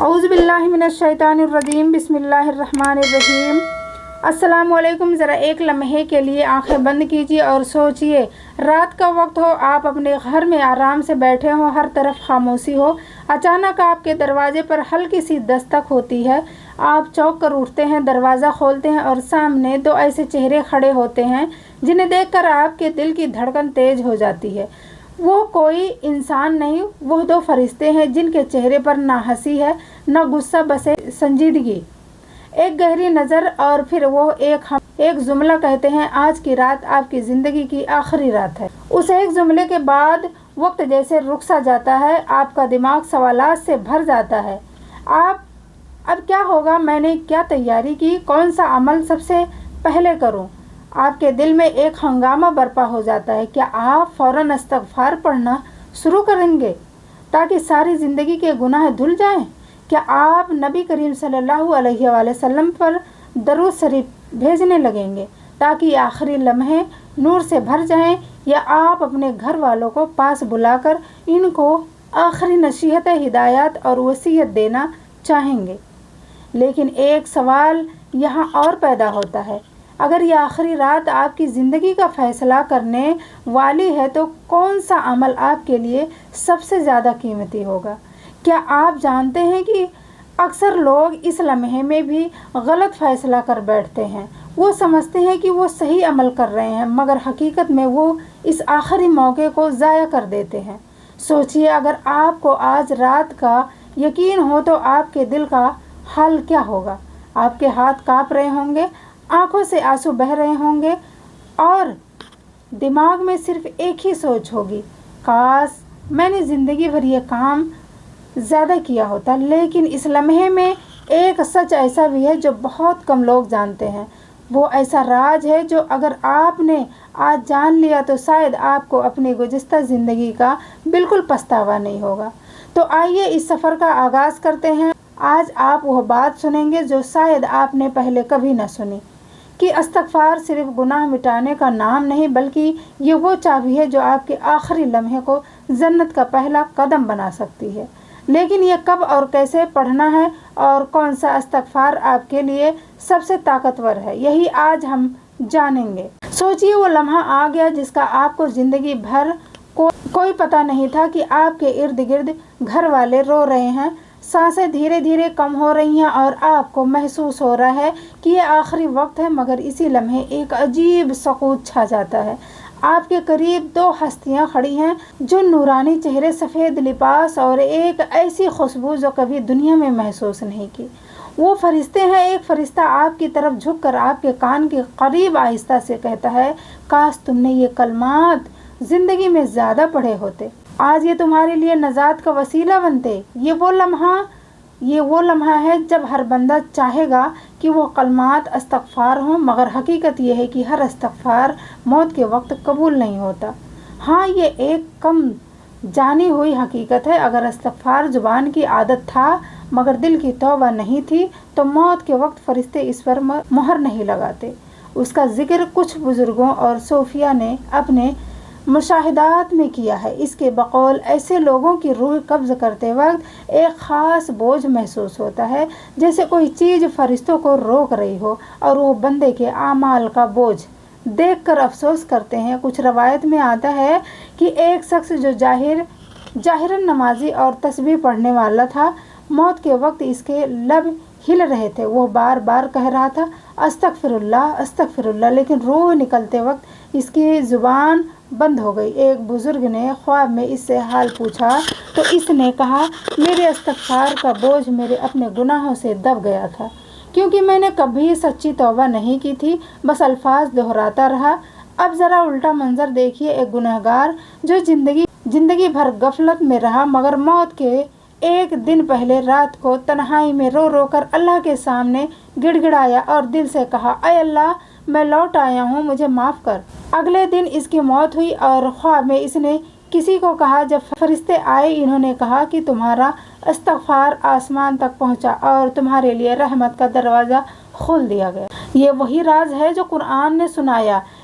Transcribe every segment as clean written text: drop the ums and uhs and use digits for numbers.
اعوذ باللہ من الشیطان الرجیم بسم اللہ الرحمن الرحیم۔ السلام علیکم۔ ذرا ایک لمحے کے لیے آنکھیں بند کیجیے اور سوچئے، رات کا وقت ہو، آپ اپنے گھر میں آرام سے بیٹھے ہوں، ہر طرف خاموشی ہو، اچانک آپ کے دروازے پر ہلکی سی دستک ہوتی ہے۔ آپ چونک کر اٹھتے ہیں، دروازہ کھولتے ہیں اور سامنے دو ایسے چہرے کھڑے ہوتے ہیں جنہیں دیکھ کر آپ کے دل کی دھڑکن تیز ہو جاتی ہے۔ وہ کوئی انسان نہیں، وہ دو فرشتے ہیں جن کے چہرے پر نہ ہنسی ہے نہ غصہ، بس سنجیدگی، ایک گہری نظر، اور پھر وہ ایک جملہ کہتے ہیں: آج کی رات آپ کی زندگی کی آخری رات ہے۔ اس ایک جملے کے بعد وقت جیسے رک سا جاتا ہے، آپ کا دماغ سوالات سے بھر جاتا ہے۔ اب کیا ہوگا؟ میں نے کیا تیاری کی؟ کون سا عمل سب سے پہلے کروں؟ آپ کے دل میں ایک ہنگامہ برپا ہو جاتا ہے۔ کیا آپ فوراً استغفار پڑھنا شروع کریں گے تاکہ ساری زندگی کے گناہ دھل جائیں؟ کیا آپ نبی کریم صلی اللہ علیہ وآلہ وسلم پر درود شریف بھیجنے لگیں گے تاکہ یہ آخری لمحے نور سے بھر جائیں؟ یا آپ اپنے گھر والوں کو پاس بلا کر ان کو آخری نصیحت، ہدایات اور وصیت دینا چاہیں گے؟ لیکن ایک سوال یہاں اور پیدا ہوتا ہے، اگر یہ آخری رات آپ کی زندگی کا فیصلہ کرنے والی ہے تو کون سا عمل آپ کے لیے سب سے زیادہ قیمتی ہوگا؟ کیا آپ جانتے ہیں کہ اکثر لوگ اس لمحے میں بھی غلط فیصلہ کر بیٹھتے ہیں؟ وہ سمجھتے ہیں کہ وہ صحیح عمل کر رہے ہیں، مگر حقیقت میں وہ اس آخری موقع کو ضائع کر دیتے ہیں۔ سوچئے، اگر آپ کو آج رات کا یقین ہو تو آپ کے دل کا حال کیا ہوگا؟ آپ کے ہاتھ کانپ رہے ہوں گے، آنکھوں سے آنسو بہہ رہے ہوں گے اور دماغ میں صرف ایک ہی سوچ ہوگی: کاش میں نے زندگی بھر یہ کام زیادہ کیا ہوتا۔ لیکن اس لمحے میں ایک سچ ایسا بھی ہے جو بہت کم لوگ جانتے ہیں۔ وہ ایسا راز ہے جو اگر آپ نے آج جان لیا تو شاید آپ کو اپنی گزشتہ زندگی کا بالکل پچھتاوا نہیں ہوگا۔ تو آئیے اس سفر کا آغاز کرتے ہیں۔ آج آپ وہ بات سنیں گے جو شاید آپ نے پہلے کبھی نہ سنی، کہ استغفار صرف گناہ مٹانے کا نام نہیں، بلکہ یہ وہ چابی ہے جو آپ کے آخری لمحے کو جنت کا پہلا قدم بنا سکتی ہے۔ لیکن یہ کب اور کیسے پڑھنا ہے اور کون سا استغفار آپ کے لیے سب سے طاقتور ہے، یہی آج ہم جانیں گے۔ سوچئے، وہ لمحہ آ گیا جس کا آپ کو زندگی بھر کوئی پتہ نہیں تھا کہ آپ کے ارد گرد گھر والے رو رہے ہیں، سانسیں دھیرے دھیرے کم ہو رہی ہیں اور آپ کو محسوس ہو رہا ہے کہ یہ آخری وقت ہے، مگر اسی لمحے ایک عجیب سکوت چھا جاتا ہے۔ آپ کے قریب دو ہستیاں کھڑی ہیں جو نورانی چہرے، سفید لباس اور ایک ایسی خوشبو جو کبھی دنیا میں محسوس نہیں کی۔ وہ فرشتے ہیں۔ ایک فرشتہ آپ کی طرف جھک کر آپ کے کان کے قریب آہستہ سے کہتا ہے: کاش تم نے یہ کلمات زندگی میں زیادہ پڑھے ہوتے، آج یہ تمہارے لیے نجات کا وسیلہ بنتے۔ یہ وہ لمحہ ہے جب ہر بندہ چاہے گا کہ وہ کلمات استغفار ہوں، مگر حقیقت یہ ہے کہ ہر استغفار موت کے وقت قبول نہیں ہوتا۔ ہاں، یہ ایک کم جانی ہوئی حقیقت ہے۔ اگر استغفار زبان کی عادت تھا مگر دل کی توبہ نہیں تھی تو موت کے وقت فرشتے اس پر مہر نہیں لگاتے۔ اس کا ذکر کچھ بزرگوں اور صوفیاء نے اپنے مشاہدات میں کیا ہے۔ اس کے بقول ایسے لوگوں کی روح قبض کرتے وقت ایک خاص بوجھ محسوس ہوتا ہے، جیسے کوئی چیز فرشتوں کو روک رہی ہو، اور وہ بندے کے اعمال کا بوجھ دیکھ کر افسوس کرتے ہیں۔ کچھ روایت میں آتا ہے کہ ایک شخص جو ظاہراً نمازی اور تسبیح پڑھنے والا تھا، موت کے وقت اس کے لب ہل رہے تھے، وہ بار بار کہہ رہا تھا: استغفر اللہ، استغفر اللہ، لیکن روح نکلتے وقت اس کی زبان بند ہو گئی۔ ایک بزرگ نے خواب میں اس سے حال پوچھا تو اس نے کہا: میرے استغفار کا بوجھ میرے اپنے گناہوں سے دب گیا تھا، کیونکہ میں نے کبھی سچی توبہ نہیں کی تھی، بس الفاظ دہراتا رہا۔ اب ذرا الٹا منظر دیکھیے، ایک گنہگار جو زندگی بھر غفلت میں رہا، مگر موت کے ایک دن پہلے رات کو تنہائی میں رو رو کر اللہ کے سامنے گڑ گڑایا اور دل سے کہا: اے اللہ، میں لوٹ آیا ہوں، مجھے معاف کر۔ اگلے دن اس کی موت ہوئی اور خواب میں اس نے کسی کو کہا، جب فرشتے آئے انہوں نے کہا کہ تمہارا استغفار آسمان تک پہنچا اور تمہارے لیے رحمت کا دروازہ کھول دیا گیا۔ یہ وہی راز ہے جو قرآن نے سنایا۔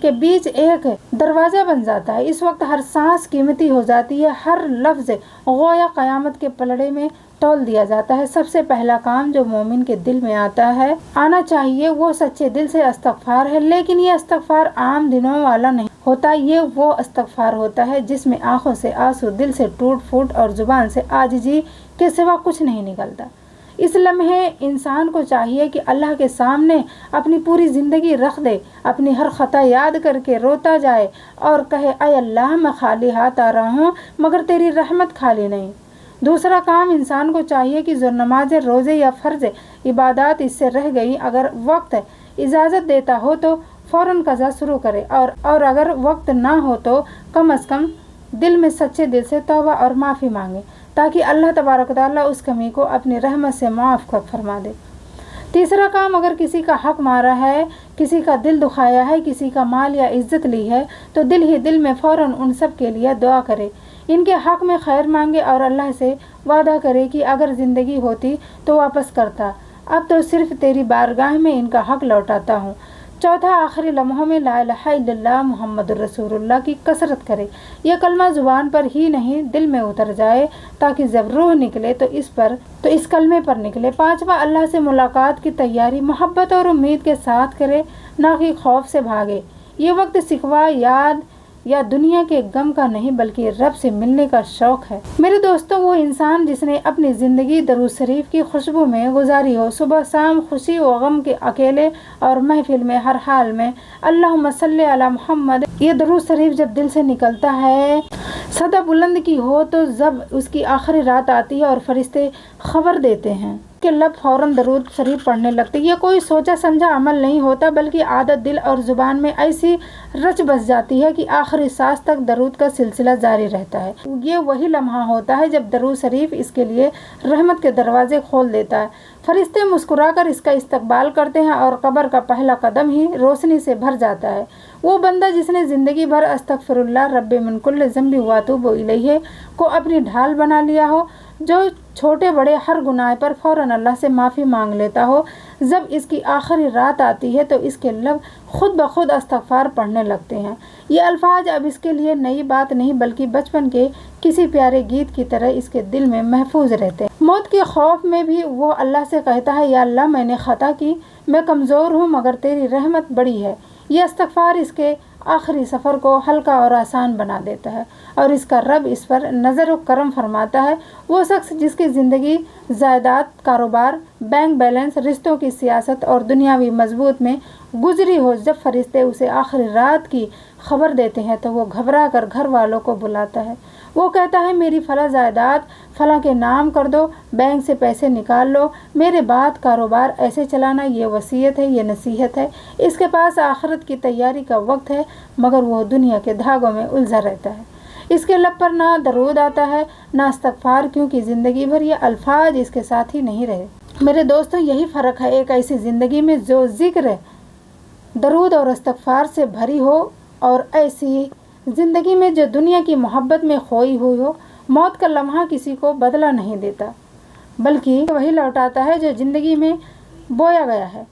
کے بیچ ایک دروازہ بن جاتا ہے۔ اس وقت ہر سانس قیمتی ہو جاتی ہے، ہر لفظ گویا قیامت کے پلڑے میں تول دیا جاتا ہے۔ سب سے پہلا کام جو مومن کے دل میں آنا چاہیے وہ سچے دل سے استغفار ہے، لیکن یہ استغفار عام دنوں والا نہیں ہوتا، یہ وہ استغفار ہوتا ہے جس میں آنکھوں سے آنسو، دل سے ٹوٹ پھوٹ اور زبان سے عاجزی کے سوا کچھ نہیں نکلتا۔ اس لمحے انسان کو چاہیے کہ اللہ کے سامنے اپنی پوری زندگی رکھ دے، اپنی ہر خطا یاد کر کے روتا جائے اور کہے اے اللہ میں خالی ہاتھ آ رہا ہوں مگر تیری رحمت خالی نہیں۔ دوسرا کام انسان کو چاہیے کہ جو نمازیں، روزے یا فرض عبادات اس سے رہ گئی، اگر وقت اجازت دیتا ہو تو فوراً قضا شروع کرے، اور اگر وقت نہ ہو تو کم از کم دل میں سچے دل سے توبہ اور معافی مانگے تاکہ اللہ تبارک و تعالیٰ اس کمی کو اپنی رحمت سے معاف فرما دے۔ تیسرا کام، اگر کسی کا حق مارا ہے، کسی کا دل دکھایا ہے، کسی کا مال یا عزت لی ہے تو دل ہی دل میں فوراً ان سب کے لیے دعا کرے، ان کے حق میں خیر مانگے اور اللہ سے وعدہ کرے کہ اگر زندگی ہوتی تو واپس کرتا، اب تو صرف تیری بارگاہ میں ان کا حق لوٹاتا ہوں۔ چوتھا، آخری لمحوں میں لا الہ الا اللہ محمد الرسول اللہ کی کثرت کرے، یہ کلمہ زبان پر ہی نہیں دل میں اتر جائے تاکہ جب روح نکلے تو اس کلمے پر نکلے۔ پانچواں، اللہ سے ملاقات کی تیاری محبت اور امید کے ساتھ کرے، نہ کہ خوف سے بھاگے۔ یہ وقت شکوہ، یاد یا دنیا کے غم کا نہیں بلکہ رب سے ملنے کا شوق ہے۔ میرے دوستوں، وہ انسان جس نے اپنی زندگی درود شریف کی خوشبو میں گزاری ہو، صبح شام خوشی و غم کے اکیلے اور محفل میں، ہر حال میں اللہم صلی علی محمد، یہ درود شریف جب دل سے نکلتا ہے، صدا بلند کی ہو تو جب اس کی آخری رات آتی ہے اور فرشتے خبر دیتے ہیں کہ لب فوراً درود شریف پڑھنے لگتے، یہ کوئی سوچا سمجھا عمل نہیں ہوتا بلکہ عادت دل اور زبان میں ایسی رچ بس جاتی ہے کہ آخری سانس تک درود کا سلسلہ جاری رہتا ہے۔ یہ وہی لمحہ ہوتا ہے جب درود شریف اس کے لیے رحمت کے دروازے کھول دیتا ہے، فرشتے مسکرا کر اس کا استقبال کرتے ہیں اور قبر کا پہلا قدم ہی روشنی سے بھر جاتا ہے۔ وہ بندہ جس نے زندگی بھر استغفر اللہ رب من کل ذنب واتوب الیہ کو اپنی ڈھال بنا لیا ہو، جو چھوٹے بڑے ہر گناہ پر فوراً اللہ سے معافی مانگ لیتا ہو، جب اس کی آخری رات آتی ہے تو اس کے لب خود بخود استغفار پڑھنے لگتے ہیں۔ یہ الفاظ اب اس کے لیے نئی بات نہیں بلکہ بچپن کے کسی پیارے گیت کی طرح اس کے دل میں محفوظ رہتے ہیں۔ موت کے خوف میں بھی وہ اللہ سے کہتا ہے یا اللہ میں نے خطا کی، میں کمزور ہوں مگر تیری رحمت بڑی ہے۔ یہ استغفار اس کے آخری سفر کو ہلکا اور آسان بنا دیتا ہے اور اس کا رب اس پر نظر و کرم فرماتا ہے۔ وہ شخص جس کی زندگی جائیداد، کاروبار، بینک بیلنس، رشتوں کی سیاست اور دنیاوی مضبوط میں گزری ہو، جب فرشتے اسے آخری رات کی خبر دیتے ہیں تو وہ گھبرا کر گھر والوں کو بلاتا ہے۔ وہ کہتا ہے میری فلاں جائیداد فلاں کے نام کر دو، بینک سے پیسے نکال لو، میرے بعد کاروبار ایسے چلانا، یہ وصیت ہے، یہ نصیحت ہے۔ اس کے پاس آخرت کی تیاری کا وقت ہے مگر وہ دنیا کے دھاگوں میں الجھا رہتا ہے۔ اس کے لب پر نہ درود آتا ہے نہ استغفار، کیونکہ زندگی بھر یہ الفاظ اس کے ساتھ ہی نہیں رہے۔ میرے دوستوں، یہی فرق ہے ایک ایسی زندگی میں جو ذکر، درود اور استغفار سے بھری ہو اور ایسی زندگی میں جو دنیا کی محبت میں کھوئی ہوئی ہو۔ موت کا لمحہ کسی کو بدلہ نہیں دیتا بلکہ وہی لوٹاتا ہے جو زندگی میں بویا گیا ہے۔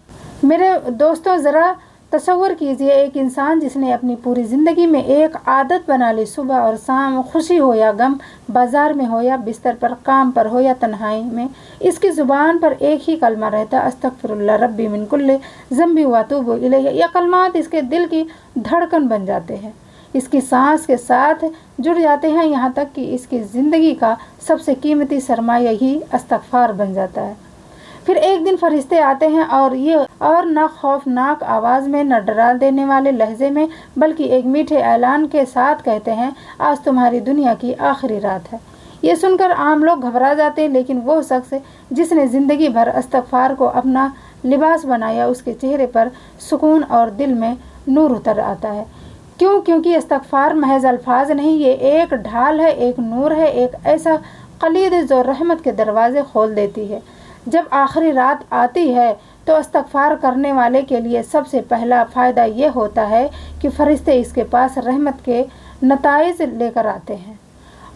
میرے دوستوں، ذرا تصور کیجئے ایک انسان جس نے اپنی پوری زندگی میں ایک عادت بنا لی، صبح اور شام خوشی ہو یا غم، بازار میں ہو یا بستر پر، کام پر ہو یا تنہائی میں، اس کی زبان پر ایک ہی کلمہ رہتا، استغفر اللہ ربی من کل ذنب واتوب الیہ۔ یہ کلمات اس کے دل کی دھڑکن بن جاتے ہیں، اس کی سانس کے ساتھ جڑ جاتے ہیں، یہاں تک کہ اس کی زندگی کا سب سے قیمتی سرمایہ ہی استغفار بن جاتا ہے۔ پھر ایک دن فرشتے آتے ہیں اور نہ خوفناک آواز میں، نہ ڈرا دینے والے لہجے میں، بلکہ ایک میٹھے اعلان کے ساتھ کہتے ہیں آج تمہاری دنیا کی آخری رات ہے۔ یہ سن کر عام لوگ گھبرا جاتے ہیں، لیکن وہ شخص جس نے زندگی بھر استغفار کو اپنا لباس بنایا، اس کے چہرے پر سکون اور دل میں نور اتر آتا ہے۔ کیونکہ استغفار محض الفاظ نہیں، یہ ایک ڈھال ہے، ایک نور ہے، ایک ایسا کلید جو رحمت کے دروازے کھول دیتی ہے۔ جب آخری رات آتی ہے تو استغفار کرنے والے کے لیے سب سے پہلا فائدہ یہ ہوتا ہے کہ فرشتے اس کے پاس رحمت کے نتائج لے کر آتے ہیں